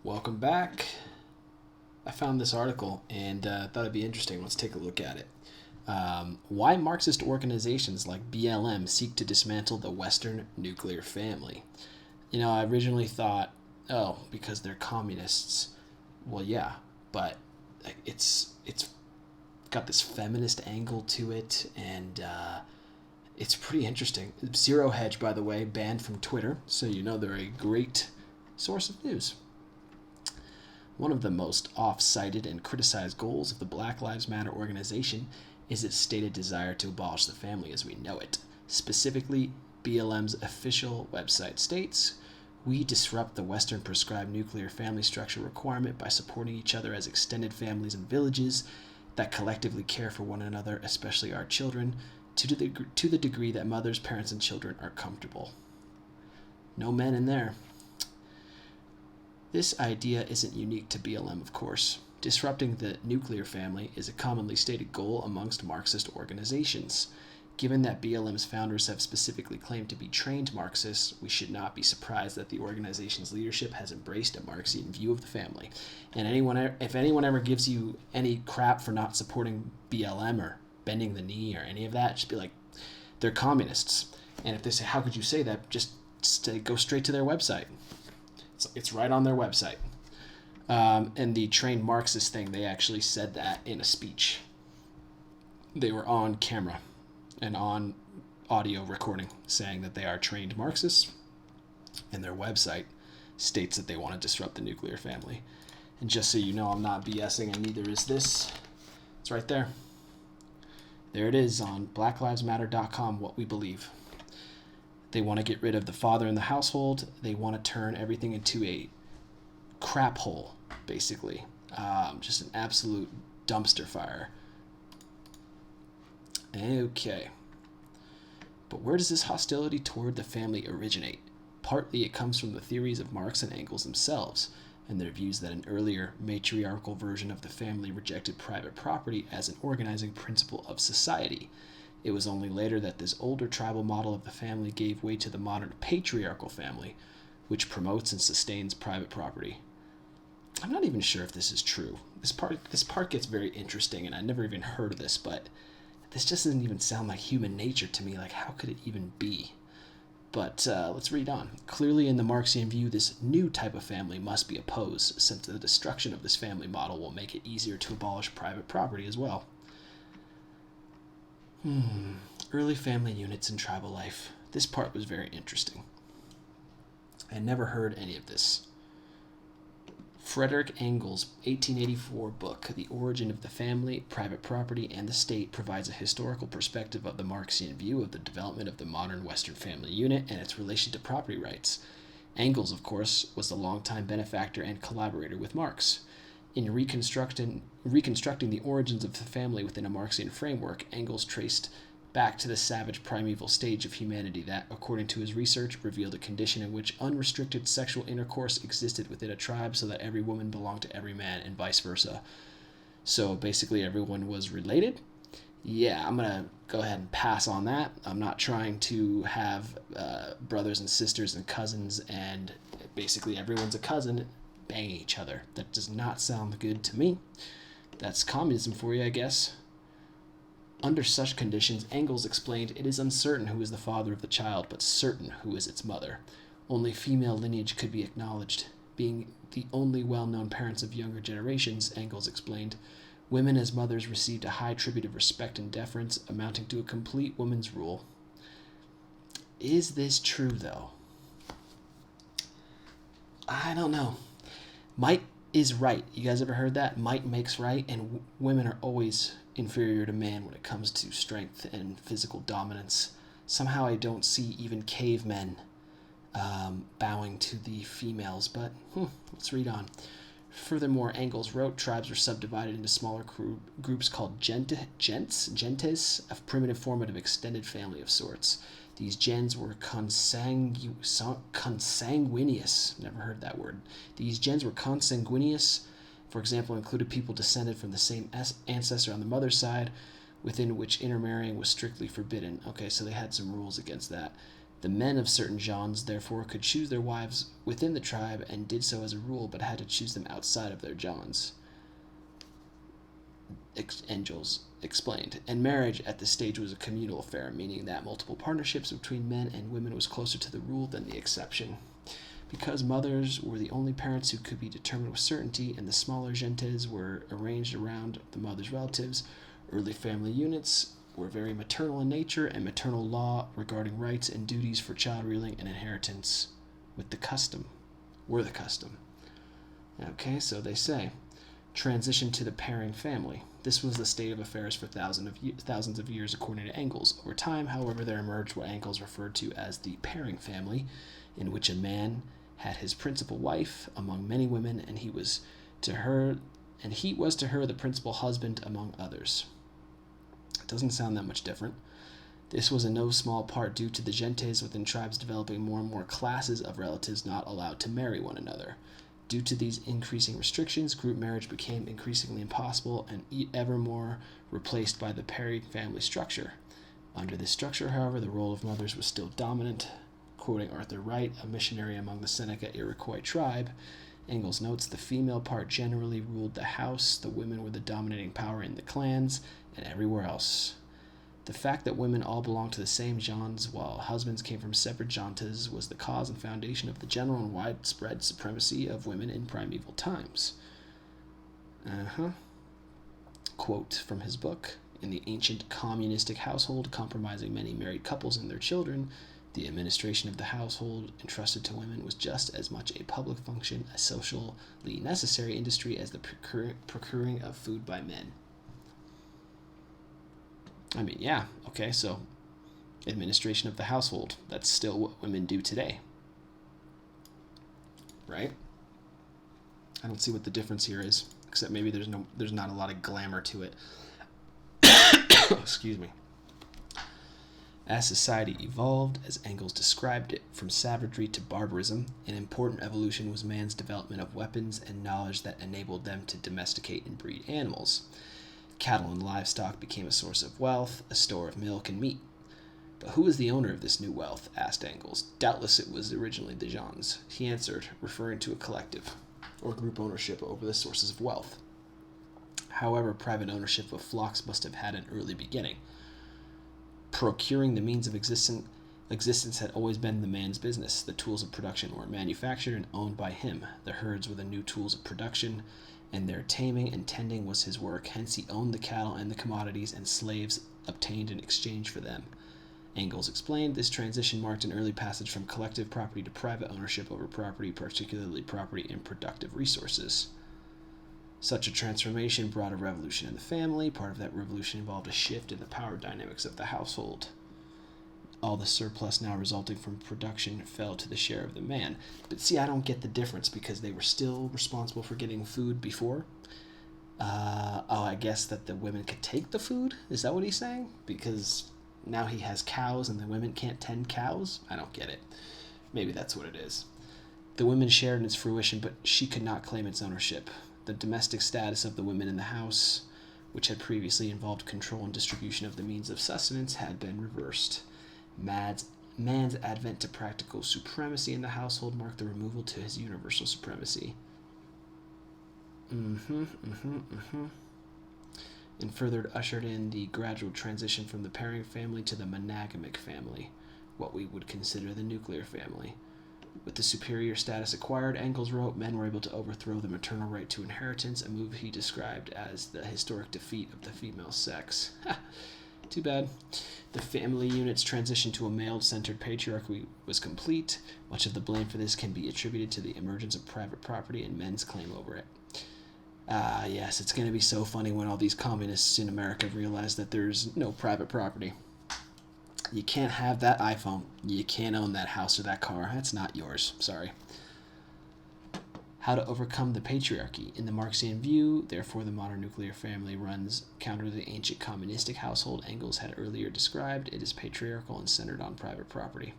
Welcome back. I found this article and thought it'd be interesting. Let's take a look at it. Why Marxist organizations like BLM seek to dismantle the Western nuclear family. I originally thought, oh, because they're communists. Well, yeah, but it's got this feminist angle to it, and it's pretty interesting. Zero Hedge, by the way, banned from Twitter, so they're a great source of news. One of the most oft-cited and criticized goals of the Black Lives Matter organization is its stated desire to abolish the family as we know it. Specifically, BLM's official website states, "We disrupt the Western prescribed nuclear family structure requirement by supporting each other as extended families and villages that collectively care for one another, especially our children, to the degree that mothers, parents, and children are comfortable." No men in there. This idea isn't unique to BLM, of course. Disrupting the nuclear family is a commonly stated goal amongst Marxist organizations. Given that BLM's founders have specifically claimed to be trained Marxists, we should not be surprised that the organization's leadership has embraced a Marxian view of the family. And if anyone ever gives you any crap for not supporting BLM or bending the knee or any of that, just be like, they're communists. And if they say, how could you say that? Just go straight to their website. It's right on their website. And the trained Marxist thing, they actually said that in a speech. They were on camera and on audio recording saying that they are trained Marxists, and their website states that they want to disrupt the nuclear family. And just so you know, I'm not BSing, and neither is this. It's right there. There it is on blacklivesmatter.com, what we believe. They want to get rid of the father in the household. They want to turn everything into a crap hole, basically. Just an absolute dumpster fire. Okay. But where does this hostility toward the family originate? Partly it comes from the theories of Marx and Engels themselves, and their views that an earlier matriarchal version of the family rejected private property as an organizing principle of society. It was only later that this older tribal model of the family gave way to the modern patriarchal family, which promotes and sustains private property. I'm not even sure if this is true. This part gets very interesting, and I never even heard of this, but this just doesn't even sound like human nature to me. Like, how could it even be? But let's read on. Clearly, in the Marxian view, this new type of family must be opposed, since the destruction of this family model will make it easier to abolish private property as well. Early family units in tribal life. This part was very interesting. I never heard any of this. Frederick Engels' 1884 book, The Origin of the Family, Private Property, and the State, provides a historical perspective of the Marxian view of the development of the modern Western family unit and its relation to property rights. Engels, of course, was the longtime benefactor and collaborator with Marx. In reconstructing the origins of the family within a Marxian framework, Engels traced back to the savage primeval stage of humanity that, according to his research, revealed a condition in which unrestricted sexual intercourse existed within a tribe so that every woman belonged to every man and vice versa. So basically everyone was related? Yeah, I'm going to go ahead and pass on that. I'm not trying to have brothers and sisters and cousins and basically everyone's a cousin banging each other. That does not sound good to me. That's communism for you, I guess. Under such conditions, Engels explained, it is uncertain who is the father of the child, but certain who is its mother. Only female lineage could be acknowledged. Being the only well-known parents of younger generations, Engels explained, women as mothers received a high tribute of respect and deference, amounting to a complete woman's rule. Is this true, though? I don't know. Might is right. You guys ever heard that? Might makes right, and women are always inferior to man when it comes to strength and physical dominance. Somehow I don't see even cavemen bowing to the females, but let's read on. Furthermore, Engels wrote, tribes were subdivided into smaller groups called gentes, a primitive form of extended family of sorts. These gens were consanguineous. Never heard that word. These gens were consanguineous, for example, included people descended from the same ancestor on the mother's side, within which intermarrying was strictly forbidden. Okay, so they had some rules against that. The men of certain gens, therefore, could choose their wives within the tribe and did so as a rule, but had to choose them outside of their gens. Angels explained. And marriage at this stage was a communal affair, meaning that multiple partnerships between men and women was closer to the rule than the exception. Because mothers were the only parents who could be determined with certainty, and the smaller gentes were arranged around the mother's relatives, early family units were very maternal in nature, and maternal law regarding rights and duties for child rearing and inheritance were the custom. Okay, so they say. Transition to the pairing family. This was the state of affairs for thousands of years according to Engels. Over time, however, there emerged what Engels referred to as the pairing family, in which a man had his principal wife among many women, and he was to her the principal husband among others. It doesn't sound that much different. This was in no small part due to the gentes within tribes developing more and more classes of relatives not allowed to marry one another. Due to these increasing restrictions, group marriage became increasingly impossible and ever more replaced by the pairing family structure. Under this structure, however, the role of mothers was still dominant. Quoting Arthur Wright, a missionary among the Seneca Iroquois tribe, Engels notes the female part generally ruled the house, the women were the dominating power in the clans, and everywhere else. The fact that women all belonged to the same gens while husbands came from separate gentes was the cause and foundation of the general and widespread supremacy of women in primeval times. Quote from his book, in the ancient communistic household compromising many married couples and their children, the administration of the household entrusted to women was just as much a public function, a socially necessary industry as the procuring of food by men. I mean, yeah, okay, so administration of the household, that's still what women do today. Right? I don't see what the difference here is, except maybe there's not a lot of glamour to it. Excuse me. As society evolved, as Engels described it, from savagery to barbarism, an important evolution was man's development of weapons and knowledge that enabled them to domesticate and breed animals. Cattle and livestock became a source of wealth, a store of milk and meat. But who was the owner of this new wealth? Asked Engels. Doubtless it was originally the gens. He answered, referring to a collective or group ownership over the sources of wealth. However, private ownership of flocks must have had an early beginning. Procuring the means of existence had always been the man's business. The tools of production were manufactured and owned by him. The herds were the new tools of production, and their taming and tending was his work. Hence he owned the cattle and the commodities, and slaves obtained in exchange for them. Engels explained this transition marked an early passage from collective property to private ownership over property, particularly property in productive resources. Such a transformation brought a revolution in the family. Part of that revolution involved a shift in the power dynamics of the household. All the surplus now resulting from production fell to the share of the man. But see, I don't get the difference because they were still responsible for getting food before. I guess that the women could take the food? Is that what he's saying? Because now he has cows and the women can't tend cows? I don't get it. Maybe that's what it is. The women shared in its fruition, but she could not claim its ownership. The domestic status of the women in the house, which had previously involved control and distribution of the means of sustenance, had been reversed. Man's advent to practical supremacy in the household marked the removal to his universal supremacy. And further ushered in the gradual transition from the pairing family to the monogamic family, what we would consider the nuclear family. With the superior status acquired, Engels wrote, men were able to overthrow the maternal right to inheritance, a move he described as the historic defeat of the female sex. Too bad. The family unit's transition to a male-centered patriarchy was complete. Much of the blame for this can be attributed to the emergence of private property and men's claim over it. Yes, it's going to be so funny when all these communists in America realize that there's no private property. You can't have that iPhone. You can't own that house or that car. That's not yours. Sorry. How to overcome the patriarchy. In the Marxian view, therefore, the modern nuclear family runs counter to the ancient communistic household Engels had earlier described. It is patriarchal and centered on private property.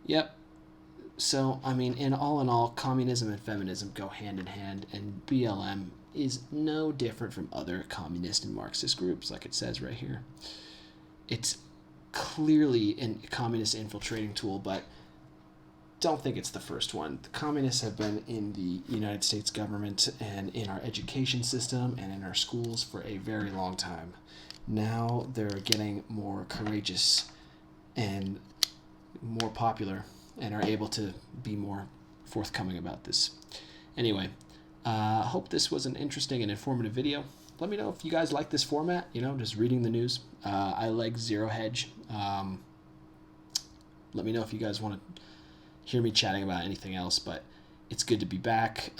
Yep. So, I mean, in all, communism and feminism go hand in hand, and BLM is no different from other communist and Marxist groups, like it says right here. It's clearly a communist infiltrating tool, but don't think it's the first one. The communists have been in the United States government and in our education system and in our schools for a very long time. Now they're getting more courageous and more popular and are able to be more forthcoming about this. Anyway, I hope this was an interesting and informative video. Let me know if you guys like this format, just reading the news. I like Zero Hedge. Let me know if you guys want to hear me chatting about anything else, but it's good to be back,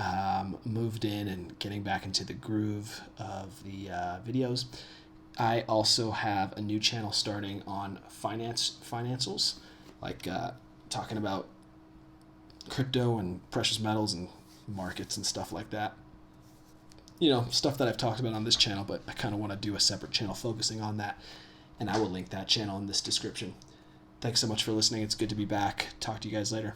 moved in and getting back into the groove of the videos. I also have a new channel starting on financials, like talking about crypto and precious metals and markets and stuff like that. Stuff that I've talked about on this channel, but I kind of want to do a separate channel focusing on that, and I will link that channel in this description. Thanks so much for listening. It's good to be back. Talk to you guys later.